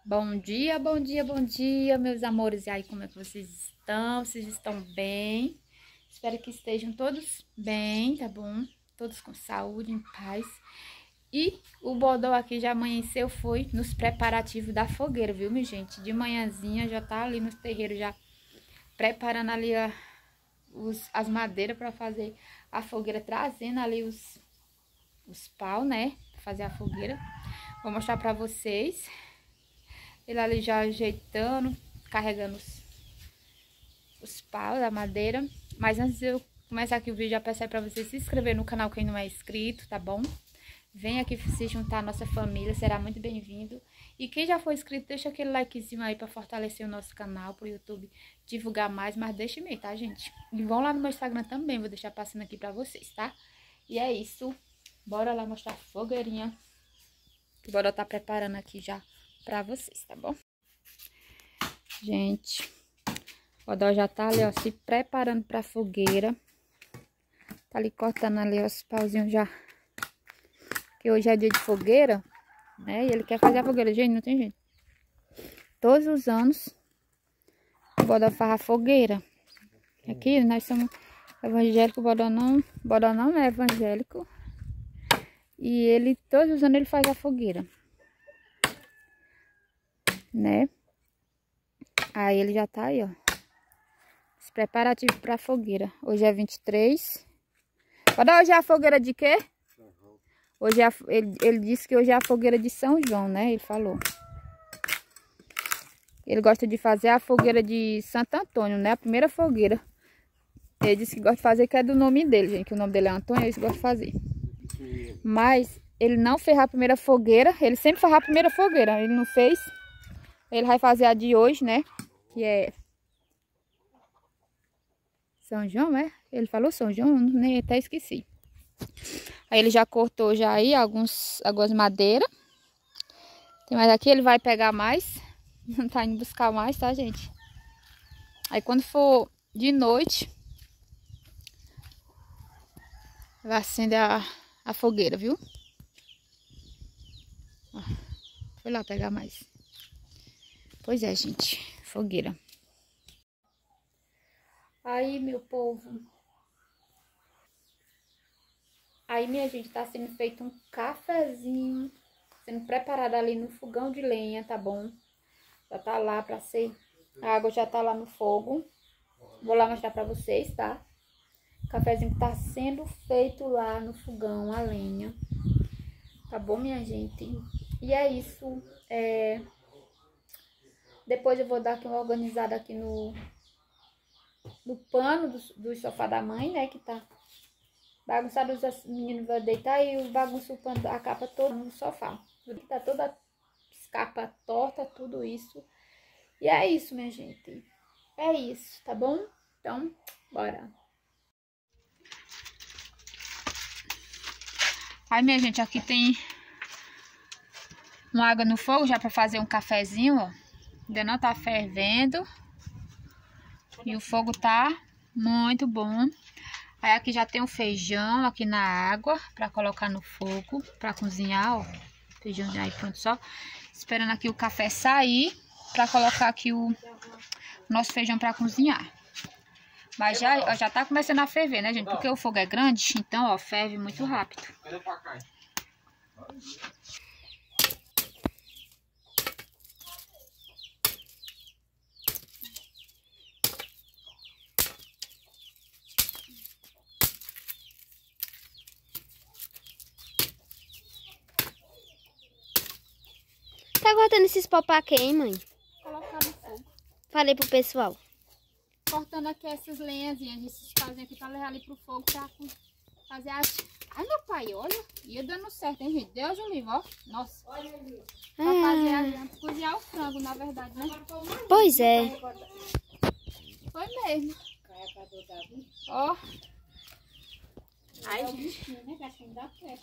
Bom dia, bom dia, bom dia, meus amores. E aí, como é que vocês estão? Vocês estão bem? Espero que estejam todos bem, tá bom? Todos com saúde, em paz. E o Bodó aqui já amanheceu, foi nos preparativos da fogueira, viu, minha gente? De manhãzinha já tá ali nos terreiros, já preparando ali as madeiras para fazer a fogueira, trazendo ali os pau, né? Pra fazer a fogueira. Vou mostrar pra vocês. Ele ali já ajeitando, carregando os paus da madeira. Mas antes de eu começar aqui o vídeo, já peço aí pra você se inscrever no canal quem não é inscrito, tá bom? Vem aqui se juntar à nossa família, será muito bem-vindo. E quem já foi inscrito, deixa aquele likezinho aí pra fortalecer o nosso canal, pro YouTube divulgar mais, mas deixa mesmo, tá, gente? E vão lá no meu Instagram também, vou deixar passando aqui pra vocês, tá? E é isso, bora lá mostrar a fogueirinha. Bora tá preparando aqui já pra vocês, tá bom? Gente, o Bodó já tá ali, ó, se preparando pra fogueira. Tá ali cortando ali os pauzinhos já. Que hoje é dia de fogueira, né? E ele quer fazer a fogueira. Gente, não tem jeito. Todos os anos, o Bodó faz a fogueira. Aqui nós somos evangélicos, o Bodó não é evangélico. E ele, todos os anos, ele faz a fogueira, né? Aí ele já tá aí, ó. Os preparativos pra fogueira. Hoje é 23. Bodó, hoje é a fogueira de quê? Hoje é ele disse que hoje é a fogueira de São João, né? Ele falou. Ele gosta de fazer a fogueira de Santo Antônio, né? A primeira fogueira. Ele disse que gosta de fazer, que é do nome dele, gente. Que o nome dele é Antônio, eles gostam de fazer. Mas ele não fez a primeira fogueira. Ele sempre faz a primeira fogueira. Ele não fez. Ele vai fazer a de hoje, né? Que é São João, é? Ele falou São João? Nem até esqueci. Aí ele já cortou já aí algumas madeiras. Tem mais aqui, ele vai pegar mais. Não tá indo buscar mais, tá, gente? Aí quando for de noite, vai acender a fogueira, viu? Ó, foi lá pegar mais. Pois é, gente. Fogueira. Aí, meu povo. Aí, minha gente, tá sendo feito um cafezinho. Sendo preparado ali no fogão de lenha, tá bom? Já tá lá pra ser... A água já tá lá no fogo. Vou lá mostrar pra vocês, tá? O cafezinho que tá sendo feito lá no fogão, a lenha. Tá bom, minha gente? E é isso. Depois eu vou dar aqui uma organizada aqui no pano do sofá da mãe, né? Que tá bagunçado. Os meninos vão deitar e bagunça o pano, a capa toda no sofá. Tá toda as capas torta, tudo isso. E é isso, minha gente. É isso, tá bom? Então, bora. Aí, minha gente, aqui tem uma água no fogo já pra fazer um cafezinho, ó. Ainda não tá fervendo. E o fogo tá muito bom. Aí aqui já tem o feijão aqui na água pra colocar no fogo, pra cozinhar, ó. Feijão já aí pronto, só esperando aqui o café sair pra colocar aqui o nosso feijão pra cozinhar. Mas já tá começando a ferver, né, gente? Porque o fogo é grande, então, ó, ferve muito rápido. Tá guardando esses pau pra quê, hein, mãe? Colocar no fogo. Falei pro pessoal. Cortando aqui essas lenhazinhas, esses pauzinhos aqui pra levar ali pro fogo pra fazer as... Ai, meu pai, olha, ia dando certo, hein, gente? Deus o livre, ó. Nossa. Olha ali. Pra fazer a janta, cozinhar o frango, na verdade, né? Pois é. Foi mesmo. Ó. Ai, gente.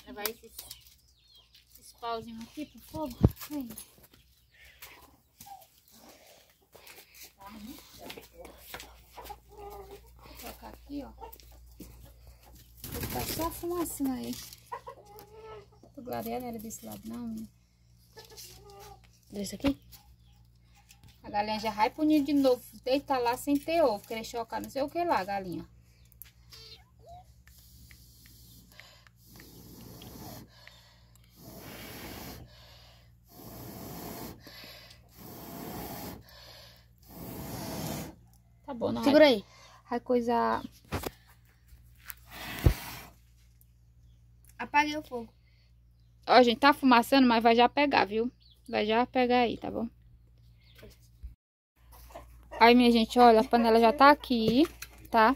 Levar esses pauzinhos aqui pro fogo. Vem. Vou colocar aqui, ó. Vou botar só a fumacinha aí. O clareado era desse lado, não, né? Desse aqui? A galinha já vai punir de novo. Deitar lá sem ter ovo. Querer chocar não sei o que lá, galinha. Tá bom, não. Segura aí. Vai coisa... Apaguei o fogo. Ó, gente, tá fumaçando, mas vai já pegar, viu? Vai já pegar aí, tá bom? Aí, minha gente, olha, a panela já tá aqui, tá?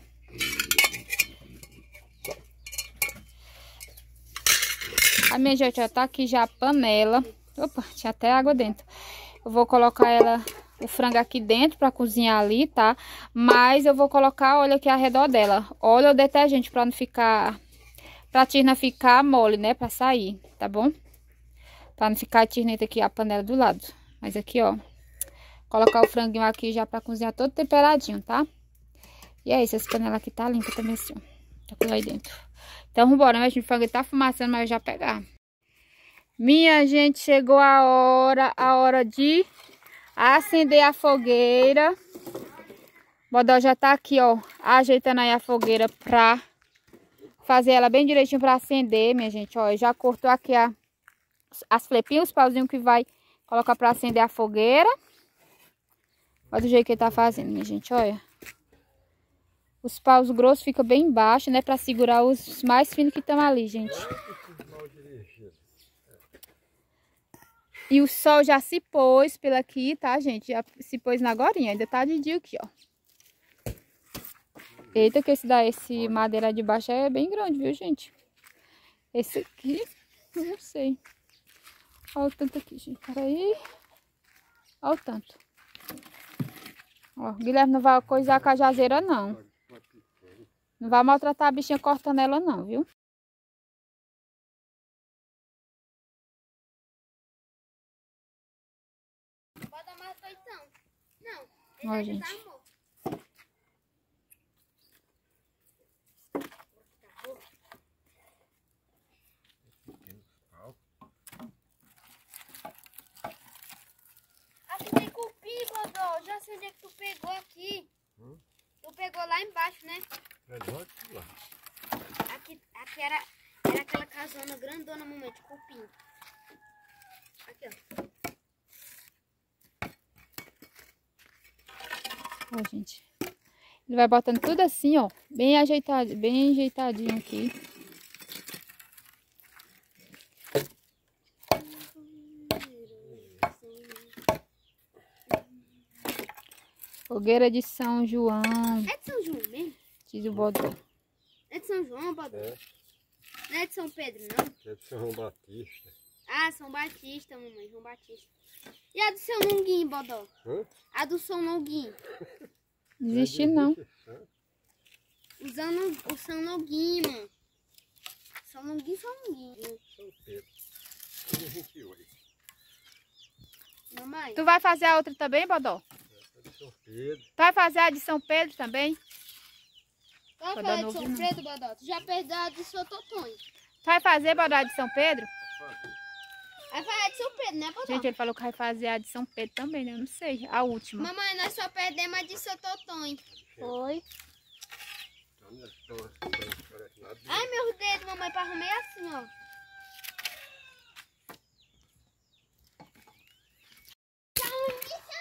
A minha gente, já tá aqui já a panela. Opa, tinha até água dentro. Eu vou colocar o frango aqui dentro pra cozinhar ali, tá? Mas eu vou colocar óleo aqui ao redor dela. Óleo ou detergente pra não ficar... Pra tirna ficar mole, né? Pra sair, tá bom? Pra não ficar a tirneta aqui, a panela do lado. Mas aqui, ó. Colocar o franguinho aqui já pra cozinhar todo temperadinho, tá? E é isso, essa panela aqui tá limpa também assim, ó. Tá com lá aí dentro. Então, vambora, né? O frango tá fumaçando, mas eu já pegar. Minha gente, chegou a hora de acender a fogueira. O Bodó já tá aqui, ó, ajeitando aí a fogueira pra fazer ela bem direitinho pra acender, minha gente. Ó, já cortou aqui as flepinhas, os pauzinhos que vai colocar pra acender a fogueira. Olha do jeito que ele tá fazendo, minha gente, olha. Os paus grossos ficam bem embaixo, né? Pra segurar os mais finos que estão ali, gente. E o sol já se pôs pela aqui, tá, gente? Já se pôs na agorinha. Ainda tá de dia aqui, ó. Eita, que esse madeira de baixo é bem grande, viu, gente? Esse aqui, eu não sei. Olha o tanto aqui, gente. Peraí. Olha o tanto. Ó, o Guilherme não vai coisar a cajazeira, não. Não vai maltratar a bichinha cortando ela, não, viu? Pode dar mais feitão. Não. Ó, gente. Aqui tem cupim, Bodó. Já sei onde é que tu pegou aqui. Tu pegou lá embaixo, né? Aqui era aquela casona grandona, mamãe, de cupim. Aqui, ó. Ó, gente. Ele vai botando tudo assim, ó. Bem ajeitadinho aqui. Fogueira de São João. É de São João mesmo? Diz o Bodó. É de São João, Bodó? É. Não é de São Pedro, não? É de São Batista. Ah, São Batista, mamãe, São Batista. E a do São Longuinho, Bodó? Hã? A do São Longuinho. Não existe, não. Usando o São Longuinho, mano. São Longuinho, São Longuinho. São Pedro. 28. Mamãe. Tu vai fazer a outra também, Bodó? É de São Pedro. Tu vai fazer a de São Pedro também? Tu vai Bodó falar não de São ouviu, não. Pedro, Bodó? Tu já perdeu a de São Totonho. Tu vai fazer, Bodó, a de São Pedro? Vai falar de São Pedro, né, Bodó? Gente, ele falou que vai fazer a de São Pedro também, né? Eu não sei. A última. Mamãe, nós só perdemos a de São Totonho. Foi. Ai, meus dedos, mamãe, pra arrumar é assim, ó.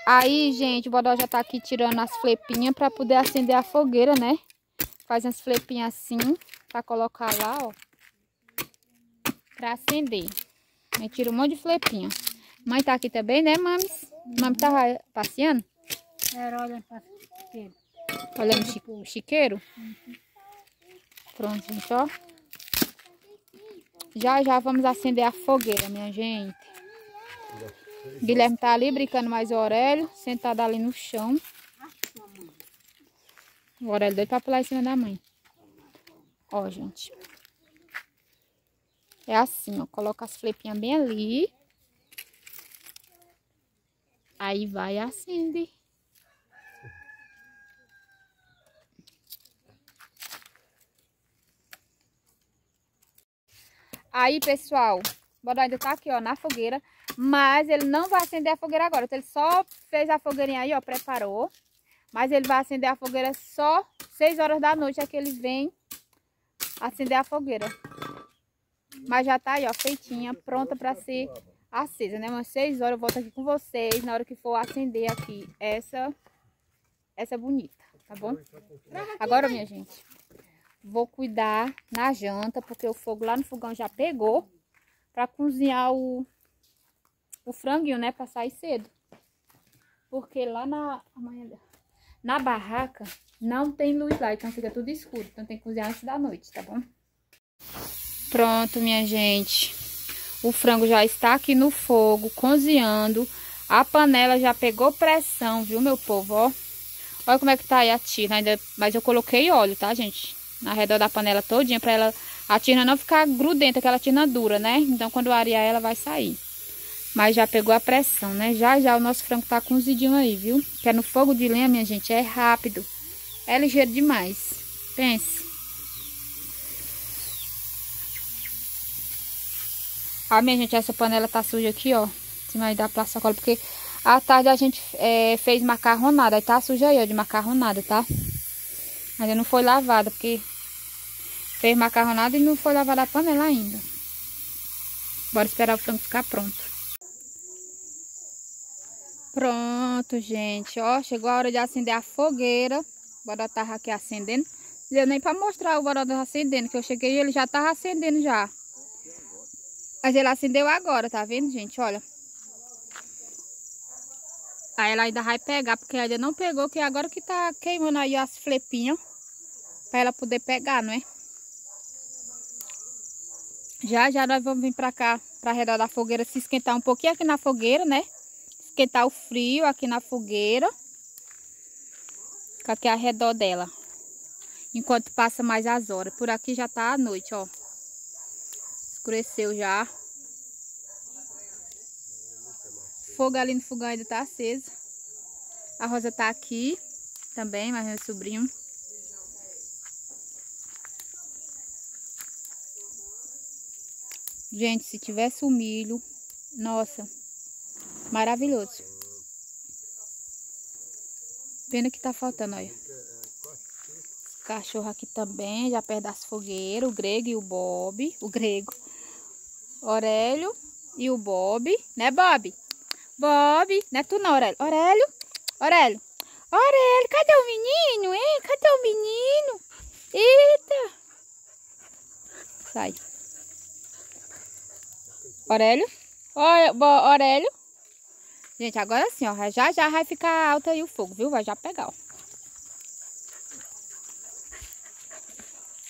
Aí, gente, o Bodó já tá aqui tirando as flepinhas pra poder acender a fogueira, né? Faz umas flepinhas assim, pra colocar lá, ó. Pra acender. Aí tira um monte de flepinha. Mãe tá aqui também, né, mames? Mãe tava passeando? Era olhando para chiqueiro. Olhando o chiqueiro? Pronto, gente, ó. Já vamos acender a fogueira, minha gente. Guilherme tá ali brincando mais o Aurélio, sentado ali no chão. O Aurélio doido pra pular em cima da mãe. Ó, gente. É assim, ó. Coloca as flepinhas bem ali. Aí vai e acende. Aí, pessoal, O Bodó ainda tá aqui, ó, na fogueira. Mas ele não vai acender a fogueira agora. Então, ele só fez a fogueirinha aí, ó, preparou. Mas ele vai acender a fogueira só 6 horas da noite. É que ele vem acender a fogueira. Mas já tá aí, ó, feitinha, pronta pra ser acesa, né? Umas 6 horas eu volto aqui com vocês na hora que for acender aqui essa bonita, tá bom? Agora, minha gente, vou cuidar na janta, porque o fogo lá no fogão já pegou pra cozinhar o franguinho, né? Pra sair cedo. Porque lá na barraca não tem luz lá, então fica tudo escuro. Então tem que cozinhar antes da noite, tá bom? Pronto, minha gente. O frango já está aqui no fogo, cozinhando. A panela já pegou pressão, viu, meu povo, ó. Olha como é que tá aí a tina, ainda, mas eu coloquei óleo, tá, gente? Na redor da panela todinha, pra ela, a tina não ficar grudenta, aquela tina dura, né? Então, quando eu arear ela, vai sair. Mas já pegou a pressão, né? Já o nosso frango tá cozidinho aí, viu? Que é no fogo de lenha, minha gente, é rápido. É ligeiro demais. Pense. Ah, minha gente, essa panela tá suja aqui, ó. Em cima aí da placa, porque à tarde a gente fez macarronada. Aí tá suja aí, ó, de macarronada, tá? Ainda não foi lavada, porque fez macarronada e não foi lavada a panela ainda. Bora esperar o frango ficar pronto. Pronto, gente, ó. Chegou a hora de acender a fogueira. O Bodó tava aqui acendendo. Não deu nem pra mostrar o Bodó acendendo, que eu cheguei e ele já tava acendendo já. Mas ele acendeu agora, tá vendo, gente? Olha. Aí ela ainda vai pegar, porque ainda não pegou, que agora que tá queimando aí as flepinhas. Pra ela poder pegar, não é? Já nós vamos vir pra cá, pra redor da fogueira, se esquentar um pouquinho aqui na fogueira, né? Esquentar o frio aqui na fogueira. Fica aqui ao redor dela. Enquanto passa mais as horas. Por aqui já tá a noite, ó. Escureceu já. Fogo ali no fogão ainda tá aceso. A Rosa tá aqui também, mas meu sobrinho. Gente, se tivesse o milho, nossa, maravilhoso. Pena que tá faltando, olha. Os cachorros aqui também, já perto das fogueiras, o Grego e o Bob. O Grego. Aurélio e o Bob, né, Bob? Bob, não é tu não, Aurélio. Aurélio, Aurélio, Aurélio, cadê o menino, hein? Cadê o menino? Eita! Sai. Aurélio, Aurélio. Gente, agora sim, ó, já vai ficar alto aí o fogo, viu? Vai já pegar, ó. O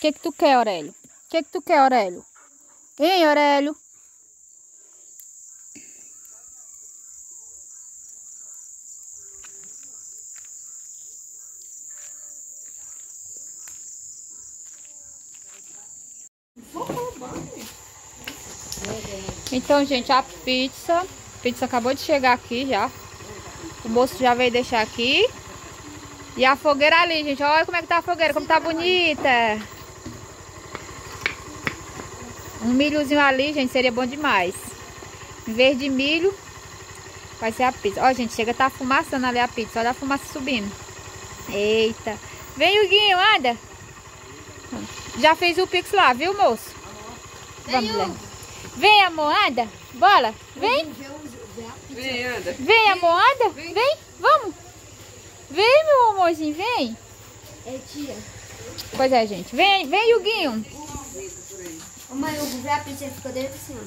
que tu quer, Aurélio? O que tu quer, Aurélio? Hein, Aurélio? Então, gente, a pizza acabou de chegar aqui já. O moço já veio deixar aqui. E a fogueira ali, gente. Olha como é que tá a fogueira, como tá bonita. Um milhozinho ali, gente, seria bom demais. Em vez de milho, vai ser a pizza. Ó, gente, chega, tá fumaçando ali a pizza. Olha a fumaça subindo. Eita. Vem, Huguinho, anda. Já fez o pix lá, viu, moço? Vamos lá. Vem, amor, anda. Bola, vem. Vem, anda. Vem, amor, anda. Vem, vamos. Vem, meu amorzinho, vem. É, tia. Pois é, gente. Vem, vem, Huguinho. Ô, mãe, eu vou ver a pizza, ficou dentro assim, ó.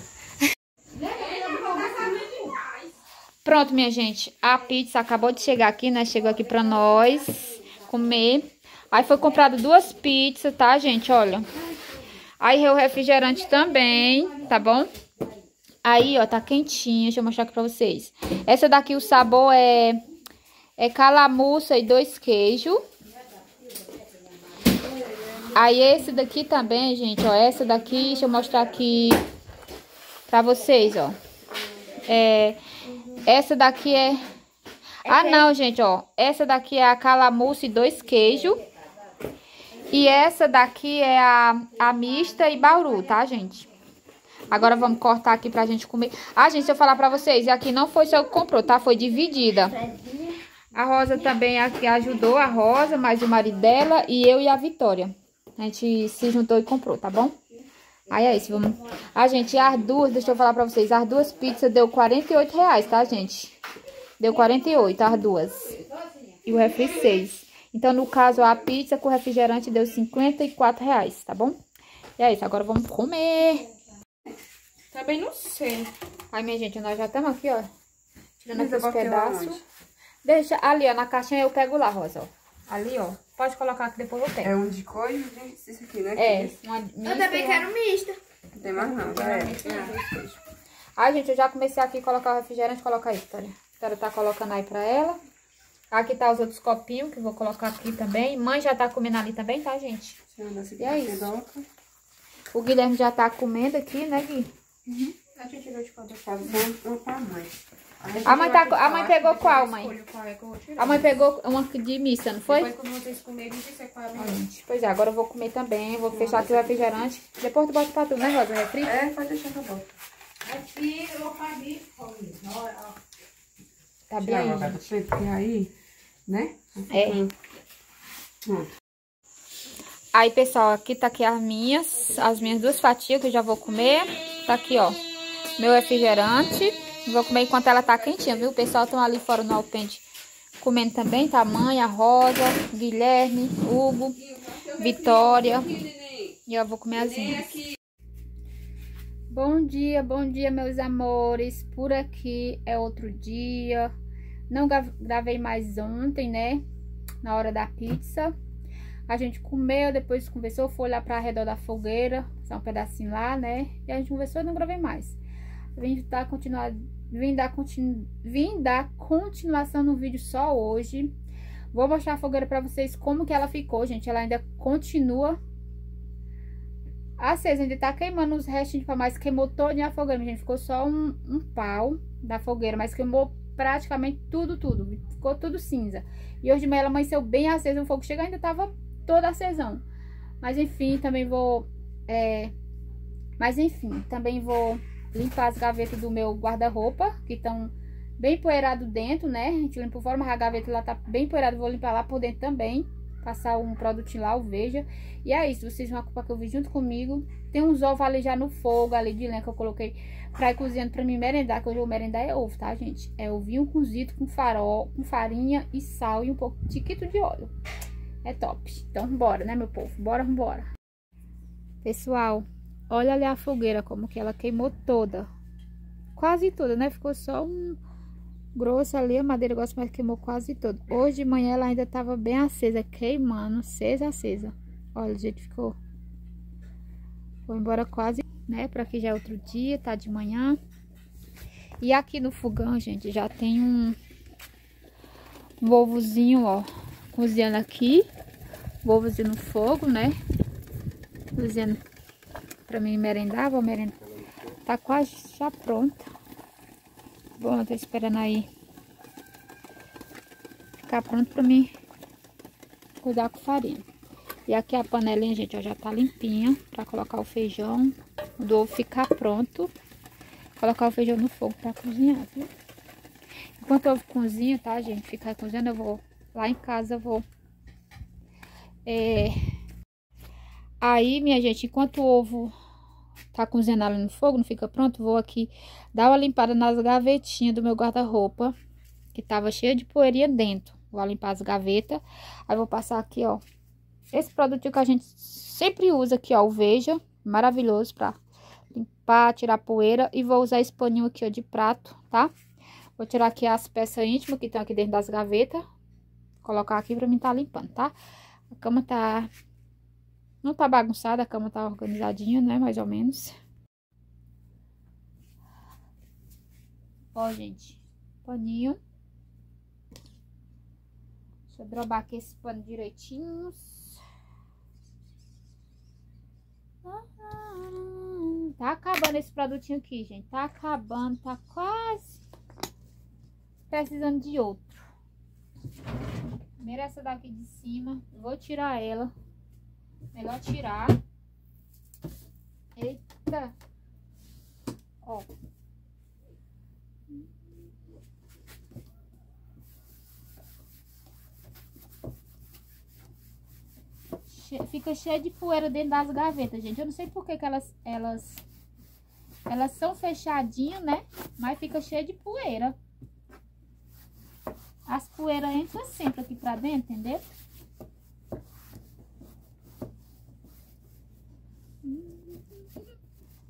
Pronto, minha gente. A pizza acabou de chegar aqui, né? Chegou aqui pra nós comer. Aí foi comprado 2 pizzas, tá, gente? Olha. Aí o refrigerante também, tá bom? Aí, ó, tá quentinha. Deixa eu mostrar aqui pra vocês. Essa daqui, o sabor é calamuça e 2 queijos. Aí esse daqui também, gente, ó. Essa daqui, deixa eu mostrar aqui pra vocês, ó. Essa daqui é... Ah, não, gente, ó. Essa daqui é a calamuça e 2 queijos. E essa daqui é a mista e bauru, tá, gente? Agora vamos cortar aqui pra gente comer. Ah, gente, se eu falar pra vocês, e aqui não foi só que comprou, tá? Foi dividida. A Rosa também aqui ajudou, a Rosa, mais o marido dela e eu e a Vitória. A gente se juntou e comprou, tá bom? Aí é isso, vamos... Ah, gente, as duas, deixa eu falar pra vocês, as duas pizzas deu R$48, tá, gente? Deu 48, as duas. E o refri 6. Então, no caso, a pizza com refrigerante deu R$54, tá bom? E é isso, agora vamos comer. Também não sei. Aí, minha gente, nós já estamos aqui, ó. Tirando Mas aqui eu os botei lá pedaços. onde? Deixa ali, ó, na caixinha eu pego lá, Rosa, ó. Ali, ó. Pode colocar que depois eu pego. É um de coisa e isso aqui, né? É, uma Eu mista, também quero mista. Não tem mais não, já é. Ai, gente, eu já comecei aqui a colocar o refrigerante. Coloca aí, Vitória. Vitória tá colocando aí pra ela. Aqui tá os outros copinhos que eu vou colocar aqui também. Mãe já tá comendo ali também, tá, gente? E é isso. O Guilherme já tá comendo aqui, né, Gui? A gente tirou de cada casa, uma pra mãe. A mãe pegou qual, mãe? Qual é que eu vou tirar? A mãe pegou uma de missa, não foi? Depois, quando vocês comerem, me disser qual é a Ó, melhor. gente, pois é, agora eu vou comer também. Vou fechar aqui o refrigerante. Depois tu bota pra tu, né, Rosa? Refri? É, pode deixar que eu boto. Tá bem Tirar aí, uma cada gente. porque aí, né? É. Pronto. Aí, pessoal, aqui tá aqui as minhas duas fatias que eu já vou comer. Tá aqui, ó, meu refrigerante. Vou comer enquanto ela tá quentinha, viu? O pessoal estão ali fora no alpendre comendo também, tá? A mãe, a Rosa, Guilherme, Hugo, Vitória. E eu vou comer as minhas. Bom dia, meus amores. Por aqui é outro dia. Não gravei mais ontem, né? Na hora da pizza. A gente comeu, depois conversou, foi lá pra redor da fogueira, só um pedacinho lá, né? E a gente conversou e não gravei mais. Vim dar continuação no vídeo só hoje. Vou mostrar a fogueira pra vocês como que ela ficou, gente. Ela ainda continua acesa, ainda tá queimando os restinhos de pau, mas queimou toda a fogueira, gente. Ficou só um pau da fogueira, mas queimou praticamente tudo. Ficou tudo cinza. E hoje de manhã ela amanheceu bem acesa, o fogo chegou ainda tava todo acesão. Mas enfim, também vou limpar as gavetas do meu guarda-roupa, que estão bem poeirado dentro, né? A gente limpa por fora, mas a gaveta lá tá bem poeirada, vou limpar lá por dentro também. Passar um produtinho lá, o Veja. E é isso, vocês vão acompanhar que eu vi junto comigo. Tem uns ovos ali já no fogo, ali de lenha que eu coloquei pra ir cozinhando pra mim merendar, que hoje eu vou merendar é ovo, tá, gente? É ovinho cozido com farol, com farinha e sal e um pouco de tiquito de óleo. É top. Então, bora, né, meu povo? Bora. Pessoal, olha ali a fogueira, como que ela queimou toda. Quase toda, né? Ficou só um grosso ali, a madeira gosta, mas queimou quase toda. Hoje de manhã ela ainda tava bem acesa, queimando, acesa. Olha, o jeito que ficou. Vou embora quase, né? Pra aqui já é outro dia, tá de manhã. E aqui no fogão, gente, já tem um ovozinho, ó, cozinhando aqui. O ovozinho no fogo, né? Cozinhando pra mim merendar, vou merendar. Tá quase já pronta. Bom, tô esperando aí ficar pronto pra mim cuidar com farinha. E aqui a panelinha, gente, ó, já tá limpinha pra colocar o feijão. Quando o ovo ficar pronto, colocar o feijão no fogo pra cozinhar, viu? Enquanto o ovo cozinha, tá, gente? Ficar cozinhando, eu vou lá em casa, eu vou... Aí, minha gente, enquanto o ovo tá cozinhando ali no fogo, não fica pronto, vou aqui dar uma limpada nas gavetinhas do meu guarda-roupa, que tava cheia de poeirinha dentro. Vou limpar as gavetas. Aí vou passar aqui, ó, esse produtinho que a gente sempre usa aqui, ó, o Veja, maravilhoso pra limpar, tirar poeira. E vou usar esse paninho aqui, ó, de prato, tá? Vou tirar aqui as peças íntimas que estão aqui dentro das gavetas. Colocar aqui pra mim tá limpando, tá? A cama tá... Não tá bagunçada, a cama tá organizadinha, né? Mais ou menos. Ó, gente. Paninho. Deixa eu drobar aqui esse pano direitinho. Tá acabando esse produtinho aqui, gente. Tá acabando, tá quase precisando de outro. Primeiro essa daqui de cima. Vou tirar ela. Melhor tirar. Eita. Ó. Fica cheio de poeira dentro das gavetas, gente. Eu não sei por que elas são fechadinhas, né? Mas fica cheio de poeira. As poeiras entram sempre aqui pra dentro, entendeu?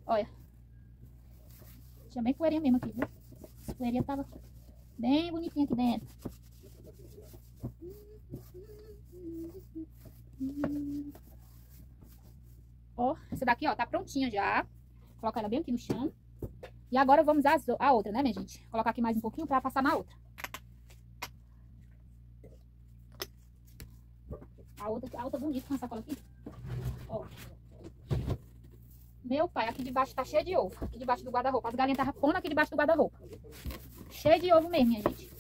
Olha. Tinha bem poeirinha mesmo aqui, viu? Essa poeirinha tava bem bonitinha aqui dentro. Ó, essa daqui, ó, tá prontinha já. Coloca ela bem aqui no chão. E agora vamos a outra, né, minha gente? Vou colocar aqui mais um pouquinho pra passar na outra. A outra bonita com a sacola aqui. Ó. Meu pai, aqui debaixo tá cheio de ovo. Aqui debaixo do guarda-roupa. As galinhas estavam pondo aqui debaixo do guarda-roupa. Cheio de ovo mesmo, minha gente.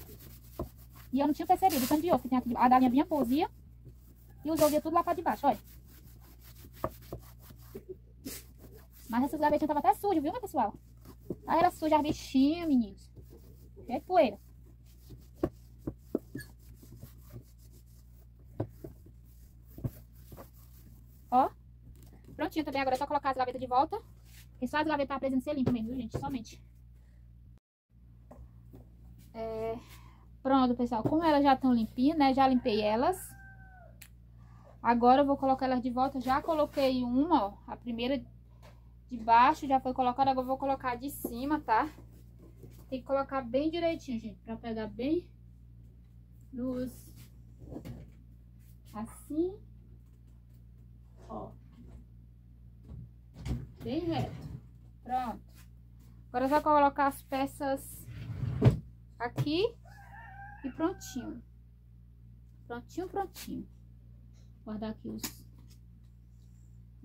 E eu não tinha percebido o tanto de ovo que tem aqui. A galinha vinha posia. E os ovos iam tudo lá pra debaixo, olha. Mas essas gavetinhas estavam até sujas, viu, né, pessoal? Aí era suja as bichinhas, meninos. Cheio de poeira. Ó. Prontinho também. Agora é só colocar as gavetas de volta. Porque só as gavetas estavam precisando ser limpas mesmo, viu, gente? Somente. Pronto, pessoal. Como elas já estão limpinhas, né? Já limpei elas. Agora eu vou colocar elas de volta. Já coloquei uma, ó. A primeira de baixo já foi colocada. Agora eu vou colocar de cima, tá? Tem que colocar bem direitinho, gente. Pra pegar bem nos... Assim. Ó. Bem reto. Pronto. Agora é só colocar as peças aqui. E prontinho. Prontinho, prontinho. Guardar aqui os...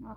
Ó.